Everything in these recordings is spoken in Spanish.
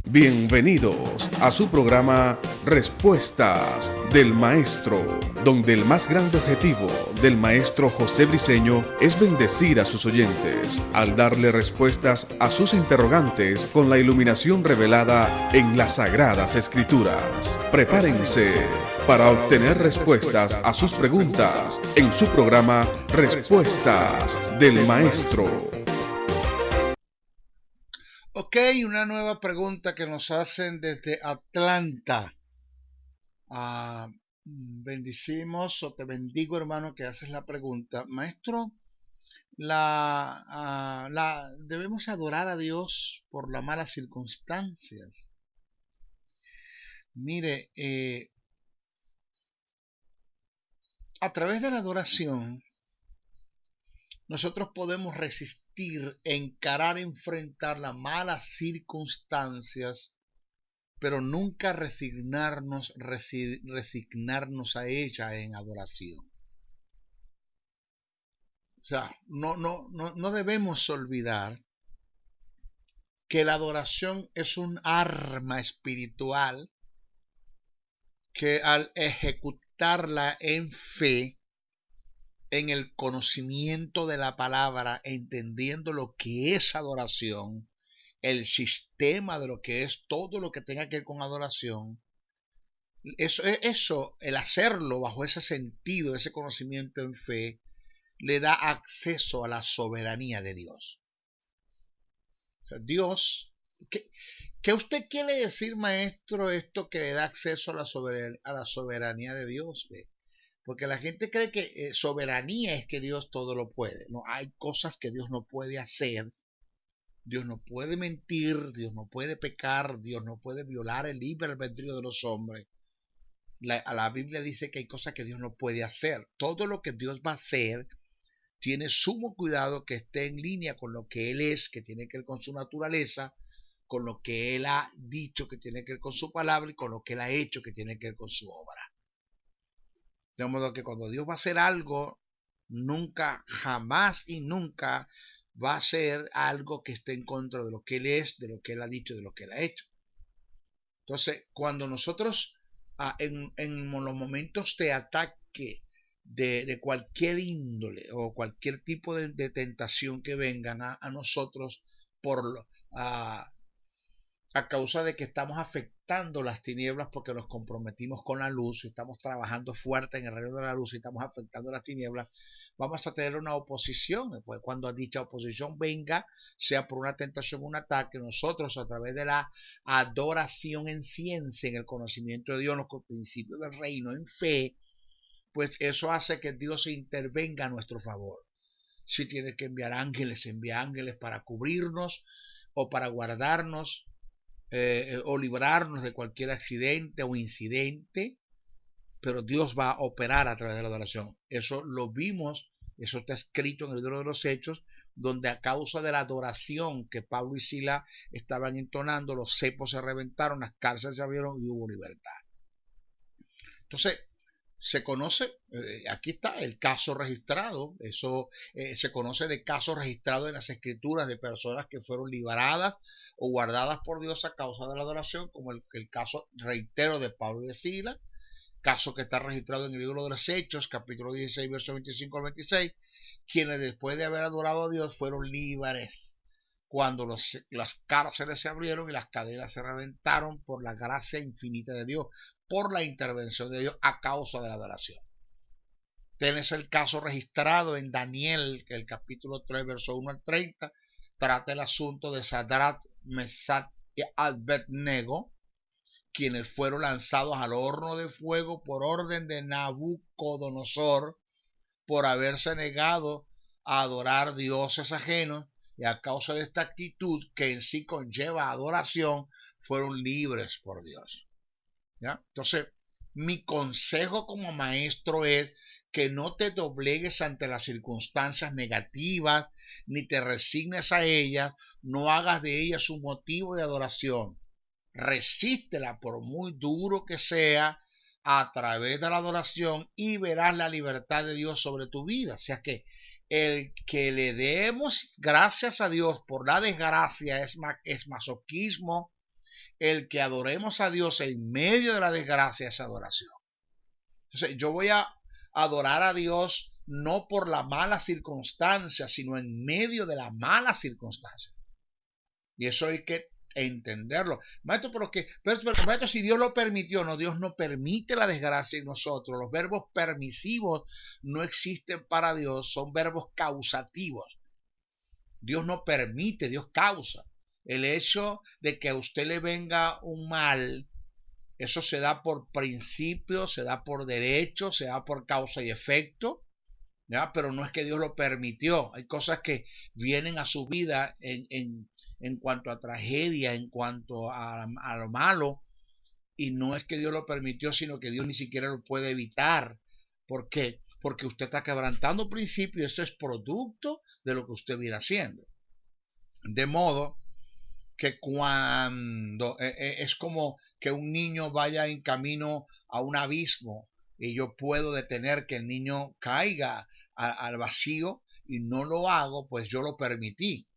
Bienvenidos a su programa Respuestas del Maestro, donde el más grande objetivo del maestro José Briceño es bendecir a sus oyentes al darle respuestas a sus interrogantes con la iluminación revelada en las Sagradas Escrituras. Prepárense para obtener respuestas a sus preguntas en su programa Respuestas del Maestro. Ok, una nueva pregunta que nos hacen desde Atlanta. Bendicimos o te bendigo, hermano, que haces la pregunta. Maestro, debemos adorar a Dios por las malas circunstancias. Mire, a través de la adoración, nosotros podemos resistir, encarar, enfrentar las malas circunstancias, pero nunca resignarnos a ella en adoración. O sea, no debemos olvidar que la adoración es un arma espiritual que al ejecutarla en fe, en el conocimiento de la palabra, entendiendo lo que es adoración, el sistema de lo que es todo lo que tenga que ver con adoración, el hacerlo bajo ese sentido, ese conocimiento en fe, le da acceso a la soberanía de Dios. O sea, Dios, ¿qué usted quiere decir, maestro, esto que le da acceso a la soberanía de Dios? Porque la gente cree que soberanía es que Dios todo lo puede. No, hay cosas que Dios no puede hacer. Dios no puede mentir, Dios no puede pecar, Dios no puede violar el libre albedrío de los hombres. La Biblia dice que hay cosas que Dios no puede hacer. Todo lo que Dios va a hacer tiene sumo cuidado que esté en línea con lo que Él es, que tiene que ver con su naturaleza, con lo que Él ha dicho, que tiene que ver con su palabra, y con lo que Él ha hecho, que tiene que ver con su obra. De modo que cuando Dios va a hacer algo, nunca, jamás y nunca va a ser algo que esté en contra de lo que Él es, de lo que Él ha dicho, de lo que Él ha hecho. Entonces, cuando nosotros en los momentos de ataque de cualquier índole o cualquier tipo de tentación que vengan a nosotros a causa de que estamos afectando las tinieblas porque nos comprometimos con la luz y estamos trabajando fuerte en el reino de la luz y estamos afectando las tinieblas, vamos a tener una oposición. Pues cuando dicha oposición venga, sea por una tentación o un ataque, nosotros a través de la adoración en ciencia, en el conocimiento de Dios, los principios del reino, en fe, pues eso hace que Dios intervenga a nuestro favor. Si tiene que enviar ángeles, envía ángeles para cubrirnos o para guardarnos, o librarnos de cualquier accidente o incidente, pero Dios va a operar a través de la adoración. Eso lo vimos, eso está escrito en el libro de los Hechos, donde a causa de la adoración que Pablo y Silas estaban entonando, los cepos se reventaron, las cárceles se abrieron y hubo libertad. Entonces, se conoce, aquí está el caso registrado, eso se conoce de casos registrados en las escrituras de personas que fueron liberadas o guardadas por Dios a causa de la adoración, como el caso, reitero, de Pablo y de Silas, caso que está registrado en el libro de los Hechos, capítulo 16, versos 25 al 26, quienes después de haber adorado a Dios fueron libres cuando las cárceles se abrieron y las cadenas se reventaron por la gracia infinita de Dios, por la intervención de Dios a causa de la adoración. Tienes el caso registrado en Daniel, que el capítulo 3, verso 1 al 30, trata el asunto de Sadrach, Mesach y Abednego, quienes fueron lanzados al horno de fuego por orden de Nabucodonosor por haberse negado a adorar dioses ajenos, y a causa de esta actitud que en sí conlleva adoración, fueron libres por Dios. ¿Ya? Entonces, mi consejo como maestro es que no te doblegues ante las circunstancias negativas, ni te resignes a ellas, no hagas de ellas un motivo de adoración. Resístela por muy duro que sea a través de la adoración y verás la libertad de Dios sobre tu vida. O sea que el que le demos gracias a Dios por la desgracia es masoquismo, el que adoremos a Dios en medio de la desgracia es adoración. Entonces, yo voy a adorar a Dios no por la mala circunstancia, sino en medio de la mala circunstancia. Y eso hay que entenderlo. Maestro, pero maestro, si Dios lo permitió, no, Dios no permite la desgracia en nosotros. Los verbos permisivos no existen para Dios, son verbos causativos. Dios no permite, Dios causa. El hecho de que a usted le venga un mal, eso se da por principio, se da por derecho, se da por causa y efecto, ¿ya? Pero no es que Dios lo permitió. Hay cosas que vienen a su vida en cuanto a tragedia, en cuanto a lo malo, y no es que Dios lo permitió, sino que Dios ni siquiera lo puede evitar. ¿Por qué? Porque usted está quebrantando principios y eso es producto de lo que usted viene haciendo. De modo que cuando es como que un niño vaya en camino a un abismo y yo puedo detener que el niño caiga al vacío y no lo hago, pues yo lo permití.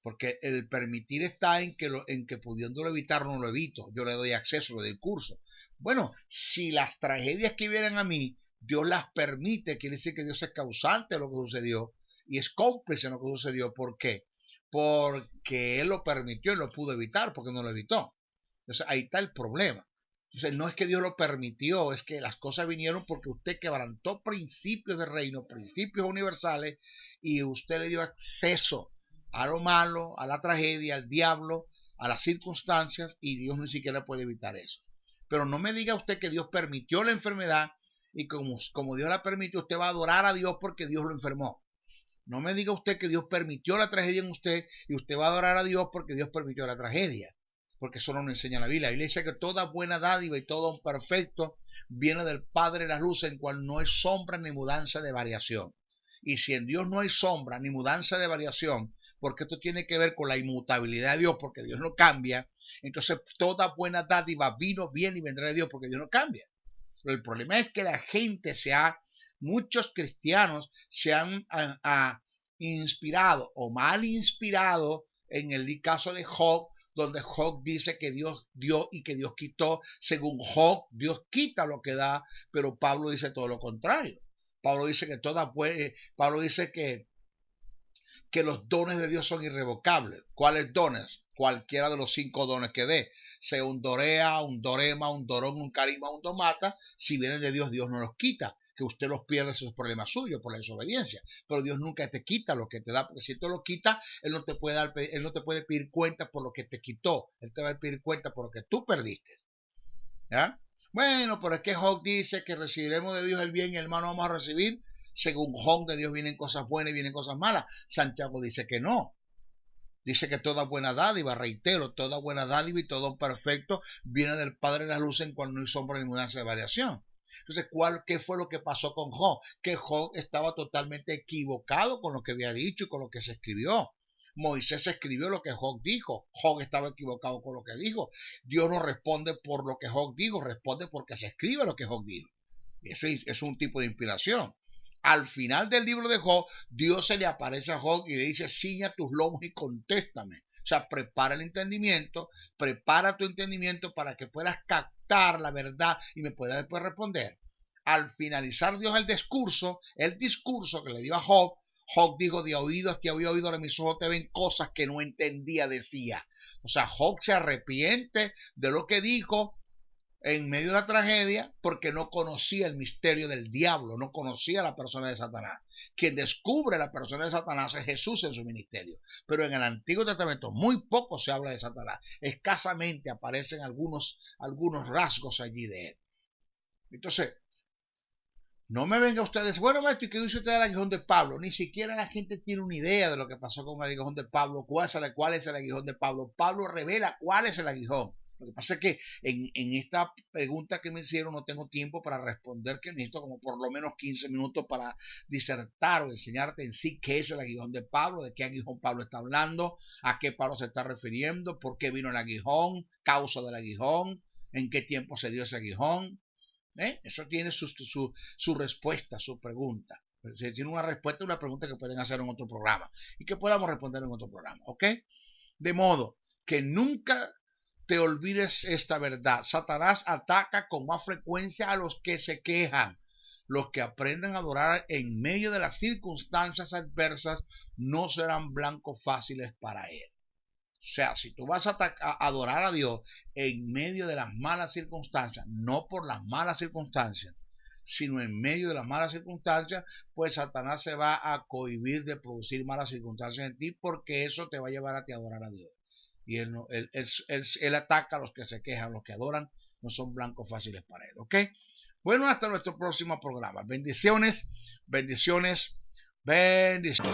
Porque el permitir está en que pudiéndolo evitar no lo evito. Yo le doy acceso, le doy curso. Bueno, si las tragedias que vienen a mí, Dios las permite, quiere decir que Dios es causante de lo que sucedió y es cómplice en lo que sucedió. ¿Por qué? Porque Él lo permitió y lo pudo evitar, porque no lo evitó. Entonces ahí está el problema. Entonces no es que Dios lo permitió, es que las cosas vinieron porque usted quebrantó principios de reino, principios universales, y usted le dio acceso a lo malo, a la tragedia, al diablo, a las circunstancias, y Dios ni siquiera puede evitar eso. Pero no me diga usted que Dios permitió la enfermedad y como Dios la permitió, usted va a adorar a Dios porque Dios lo enfermó. No me diga usted que Dios permitió la tragedia en usted y usted va a adorar a Dios porque Dios permitió la tragedia. Porque eso no nos enseña la Biblia. La Biblia dice que toda buena dádiva y todo un perfecto viene del Padre de las luces, en cual no hay sombra ni mudanza de variación. Y si en Dios no hay sombra ni mudanza de variación, porque esto tiene que ver con la inmutabilidad de Dios, porque Dios no cambia, entonces toda buena dádiva viene y vendrá de Dios, porque Dios no cambia. Pero el problema es que la gente muchos cristianos se han inspirado o mal inspirado en el caso de Job, donde Job dice que Dios dio y que Dios quitó. Según Job, Dios quita lo que da, pero Pablo dice todo lo contrario. Pablo dice que los dones de Dios son irrevocables. ¿Cuáles dones? Cualquiera de los 5 dones que dé. Sea un dorea, un dorema, un dorón, un carisma, un domata. Si vienen de Dios, Dios no los quita. Que usted los pierde, esos problemas suyos por la desobediencia. Pero Dios nunca te quita lo que te da, porque si te lo quita, Él no te puede pedir cuenta por lo que te quitó. Él te va a pedir cuenta por lo que tú perdiste. ¿Ya? Bueno, pero es que Job dice que recibiremos de Dios el bien y el mal no vamos a recibir. Según Job, de Dios vienen cosas buenas y vienen cosas malas. Santiago dice que no. Dice que toda buena dádiva, reitero, toda buena dádiva y todo perfecto viene del Padre de las luces, en cual no hay sombra ni mudanza de variación. Entonces, ¿qué fue lo que pasó con Job? Que Job estaba totalmente equivocado con lo que había dicho y con lo que se escribió. Moisés escribió lo que Job dijo. Job estaba equivocado con lo que dijo. Dios no responde por lo que Job dijo, responde porque se escribe lo que Job dijo. Y eso es un tipo de inspiración. Al final del libro de Job, Dios se le aparece a Job y le dice: ciña tus lomos y contéstame. O sea, prepara el entendimiento, prepara tu entendimiento para que puedas captar la verdad y me puedas después responder. Al finalizar Dios el discurso que le dio a Job, Job dijo: de oídos que había oído, de mis ojos te ven cosas que no entendía, decía. O sea, Job se arrepiente de lo que dijo en medio de la tragedia porque no conocía el misterio del diablo, no conocía la persona de Satanás. Quien descubre la persona de Satanás es Jesús en su ministerio. Pero en el Antiguo Testamento muy poco se habla de Satanás. Escasamente aparecen algunos rasgos allí de él. Entonces, no me venga ustedes, bueno, maestro, ¿y qué dice usted del aguijón de Pablo? Ni siquiera la gente tiene una idea de lo que pasó con el aguijón de Pablo. ¿Cuál es el aguijón de Pablo? Pablo revela cuál es el aguijón. Lo que pasa es que en esta pregunta que me hicieron no tengo tiempo para responder, que necesito como por lo menos 15 minutos para disertar o enseñarte en sí qué es el aguijón de Pablo, de qué aguijón Pablo está hablando, a qué Pablo se está refiriendo, por qué vino el aguijón, causa del aguijón, en qué tiempo se dio ese aguijón. Eso tiene su respuesta, su pregunta. Tiene una respuesta y una pregunta que pueden hacer en otro programa y que podamos responder en otro programa, ¿ok? De modo que nunca te olvides esta verdad. Satanás ataca con más frecuencia a los que se quejan. Los que aprenden a adorar en medio de las circunstancias adversas no serán blancos fáciles para él. O sea, si tú vas a adorar a Dios en medio de las malas circunstancias, no por las malas circunstancias, sino en medio de las malas circunstancias, pues Satanás se va a cohibir de producir malas circunstancias en ti, porque eso te va a llevar a ti a adorar a Dios. Y él ataca a los que se quejan, los que adoran no son blancos fáciles para él, ¿ok? Bueno, hasta nuestro próximo programa. Bendiciones, bendiciones, bendiciones.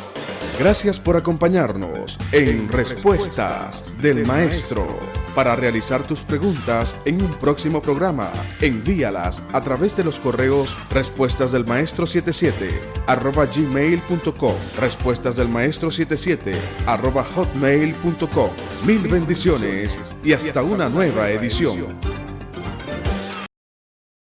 Gracias por acompañarnos en Respuestas del Maestro. Para realizar tus preguntas en un próximo programa, envíalas a través de los correos respuestasdelmaestro77@gmail.com, respuestasdelmaestro77@hotmail.com. Mil bendiciones y hasta una nueva edición.